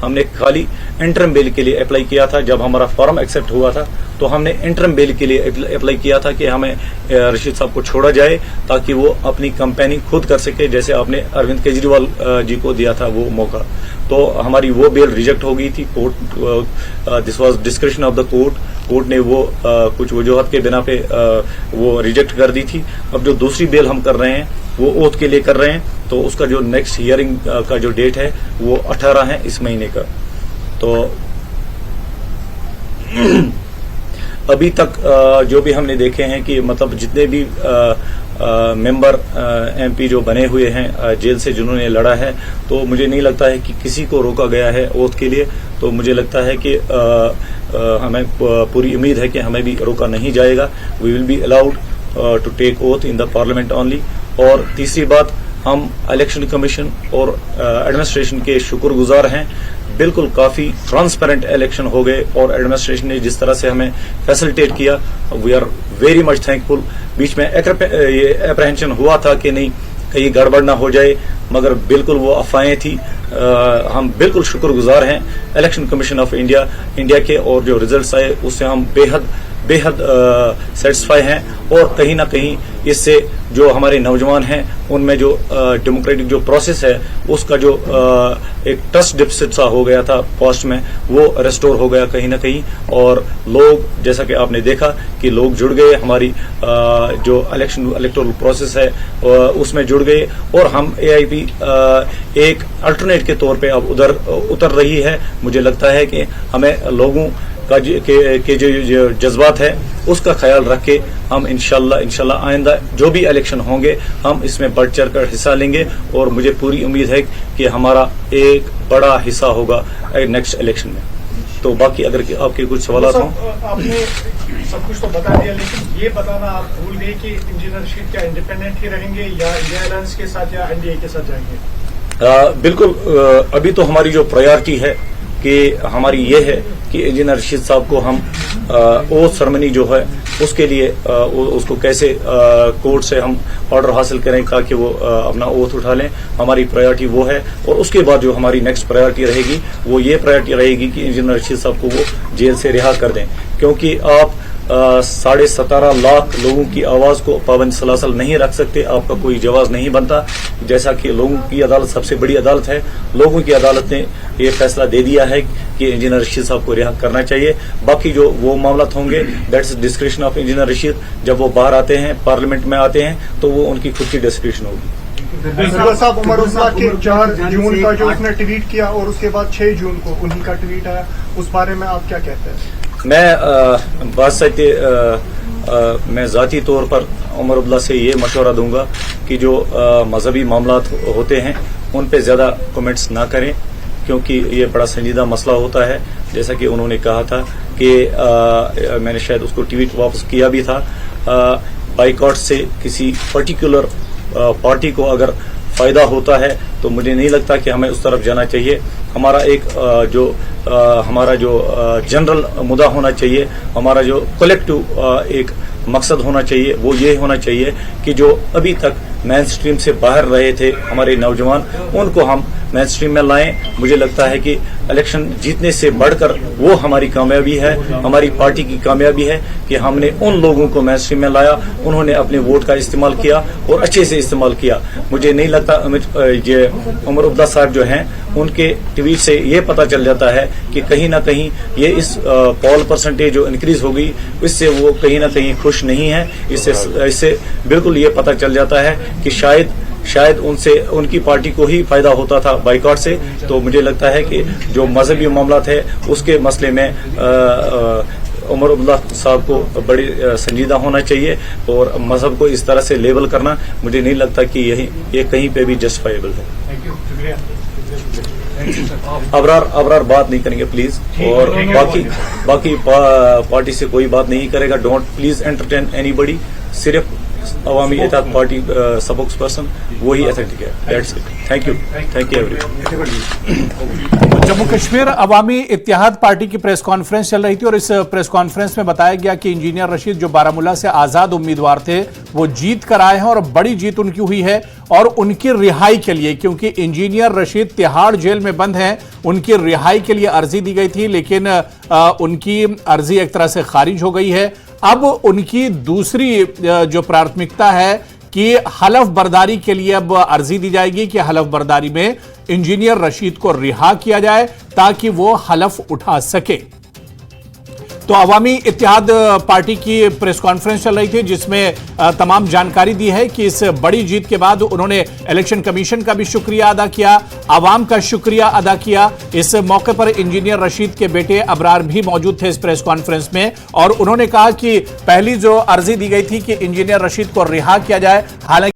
हमने खाली interim bell के लिए अप्लाई किया था। जब हमारा फॉर्म एक्सेप्ट हुआ था तो हमने इंटरम बेल के लिए अप्लाई किया था कि हमें रशीद साहब को छोड़ा जाए ताकि वो अपनी कैंपेनिंग खुद कर सके, जैसे आपने अरविंद केजरीवाल जी को दिया था वो मौका। तो हमारी वो बेल रिजेक्ट हो गई थी। Court this was description of the court ने वो कुछ वजूहत के बिना पे वो रिजेक्ट कर दी थी। अब जो दूसरी बेल हम कर रहे हैं वो ओथ के लिए कर रहे हैं, तो उसका जो नेक्स्ट हियरिंग का जो डेट है वो 18 है इस महीने का। तो अभी तक जो भी हमने देखे हैं कि मतलब जितने भी मेंबर एमपी जो बने हुए हैं जेल से जिन्होंने लड़ा है, तो मुझे नहीं लगता है कि किसी को रोका गया है ओथ के लिए। तो मुझे लगता है कि हमें पूरी उम्मीद है कि हमें भी रोका नहीं जाएगा। We will be allowed to take oath in the parliament only. और तीसरी बात, हम इलेक्शन कमीशन और एडमिनिस्ट्रेशन के शुक्रगुजार हैं। बिल्कुल काफी ट्रांसपेरेंट इलेक्शन हो गए और एडमिनिस्ट्रेशन ने जिस तरह से हमें फैसिलिटेट किया, we are very much thankful. बीच में ये अप्रहेंशन हुआ था कि नहीं कहीं गड़बड़ ना हो जाए, मगर बिल्कुल वो अफवाहें थी। हम बिल्कुल शुक्रगुजार हैं इलेक्शन कमीशन ऑफ इंडिया के, और जो रिजल्ट्स आए उससे हम बेहद सेटिस्फाई हैं। और कहीं ना कहीं इससे जो हमारे नौजवान हैं उनमें जो डेमोक्रेटिक जो प्रोसेस है उसका जो एक ट्रस्ट डिफिसिट सा हो गया था पास्ट में, वो रेस्टोर हो गया कहीं ना कहीं। और लोग, जैसा कि आपने देखा कि लोग जुड़ गए, हमारी जो इलेक्टोरल प्रोसेस है उसमें जुड़ गए, और हम एआईपी एक अल्टरनेट के तौर पे अब उतर रही है। मुझे लगता है कि हमें लोगों का के जो जज्बात है उसका ख्याल रख के हम इंशाल्लाह आइंदा जो भी इलेक्शन होंगे हम इसमें बढ़ चढ़ कर हिस्सा लेंगे। और मुझे पूरी उम्मीद है कि हमारा एक बड़ा हिस्सा होगा नेक्स्ट इलेक्शन में। तो बाकी अगर आपके कुछ सवाल हों। आपने सब कुछ तो बता दिया, लेकिन ये बताना आप भूल गए कि इंजीनियर रशीद क्या इंडिपेंडेंट ही रहेंगे या इंडिया अलायंस के साथ या एनडीए के साथ जाएंगे? बिल्कुल, अभी तो हमारी जो प्रायोरिटी है कि हमारी ये है कि इंजीनियर रशीद साहब को हम ओथ सेरेमनी जो है उसके लिए उसको कैसे कोर्ट से हम ऑर्डर हासिल करें ताकि वो अपना ओथ उठा लें। हमारी प्रायोरिटी वो है। और उसके बाद जो हमारी नेक्स्ट प्रायोरिटी रहेगी वो ये प्रायोरिटी रहेगी कि इंजीनियर रशीद साहब को वो जेल से रिहा कर दें, क्योंकि आप 17.5 लाख लोगों की आवाज को पाबंद सलासल नहीं रख सकते। आपका कोई जवाब नहीं बनता। जैसा कि लोगों की अदालत सबसे बड़ी अदालत है, लोगों की अदालत ने ये फैसला दे दिया है कि इंजीनियर रशीद साहब को रिहा करना चाहिए। बाकी जो वो मामला होंगे that's description of engineer Rashid. जब वो बाहर आते हैं, पार्लियामेंट में आते हैं, तो वो उनकी खुद की डिस्क्रिप्शन होगी। साहब, उमर उल्लाह के 4 जून का जो उसने ट्वीट किया और उसके बाद 6 जून को उन्हीं का ट्वीट आया, उस बारे में आप क्या कहते हैं? मैं मैं ज़ाती तौर पर उमर अब्दुल्ला से ये मशवरा दूंगा कि जो मजहबी मामलात होते हैं उन पे ज़्यादा कमेंट्स ना करें, क्योंकि ये बड़ा संजीदा मसला होता है। जैसा कि उन्होंने कहा था कि मैंने शायद उसको ट्वीट वापस किया भी था, बाइकॉट से किसी पर्टिकुलर पार्टी को अगर फायदा होता है तो मुझे नहीं लगता कि हमें उस तरफ जाना चाहिए। हमारा एक हमारा जो जनरल मुद्दा होना चाहिए, हमारा जो कलेक्टिव एक मकसद होना चाहिए, वो ये होना चाहिए कि जो अभी तक मेन स्ट्रीम से बाहर रहे थे हमारे नौजवान, उनको हम मेन स्ट्रीम में लाएं। मुझे लगता है कि इलेक्शन जीतने से बढ़कर वो हमारी कामयाबी है, हमारी पार्टी की कामयाबी है कि हमने उन लोगों को मेन स्ट्रीम में लाया, उन्होंने अपने वोट का इस्तेमाल किया और अच्छे से इस्तेमाल किया। मुझे नहीं लगता ये उमर अब्दुल्ला साहब जो हैं उनके ट्वीट से ये पता चल जाता है कि कहीं ना कहीं ये इस पॉल परसेंटेज जो इंक्रीज हो गई इससे वो कहीं ना कहीं खुश नहीं है। इससे बिल्कुल ये पता चल जाता है कि शायद उनकी पार्टी को ही फायदा होता था बाइकॉट से। तो मुझे लगता है कि जो मजहबी मामला थे उसके मसले में उमर अब्दुल्ला साहब को बड़ी संजीदा होना चाहिए, और मजहब को इस तरह से लेबल करना मुझे नहीं लगता कि ये कहीं पे भी जस्टिफाइबल है। अबरार बात नहीं करेंगे प्लीज, और बाकी पार्टी से कोई बात नहीं करेगा। Don't please entertain anybody. Awami Ittehad Party spokesperson वही अथेंटिक है. That's it. Thank you everyone. Jammu Kashmir Awami Ittehad Party की प्रेस कॉन्फ्रेंस चल रही थी और इस प्रेस कॉन्फ्रेंस में बताया गया कि इंजीनियर रशीद जो बारामूला से आजाद उम्मीदवार थे वो जीत कर आए हैं और बड़ी जीत उनकी हुई है और उनकी रिहाई के लिए, क्योंकि इंजीनियर रशीद तिहाड़ जेल में बंद हैं, उनकी रिहाई के लिए अर्जी दी गई थी लेकिन उनकी अर्जी एक तरह से खारिज हो गई है. अब उनकी दूसरी जो प्राथमिकता है कि हलफ बर्दारी के लिए अब अर्जी दी जाएगी कि हलफ बर्दारी में इंजीनियर रशीद को रिहा किया जाए ताकि वो हलफ उठा सके. तो अवामी इत्तेहाद पार्टी की प्रेस कॉन्फ्रेंस चल रही थी जिसमें तमाम जानकारी दी है कि इस बड़ी जीत के बाद उन्होंने इलेक्शन कमीशन का भी शुक्रिया अदा किया, आवाम का शुक्रिया अदा किया. इस मौके पर इंजीनियर रशीद के बेटे अबरार भी मौजूद थे इस प्रेस कॉन्फ्रेंस में और उन्होंने कहा कि पहली जो अर्जी दी गई थी कि इंजीनियर रशीद को रिहा किया जाए, हालांकि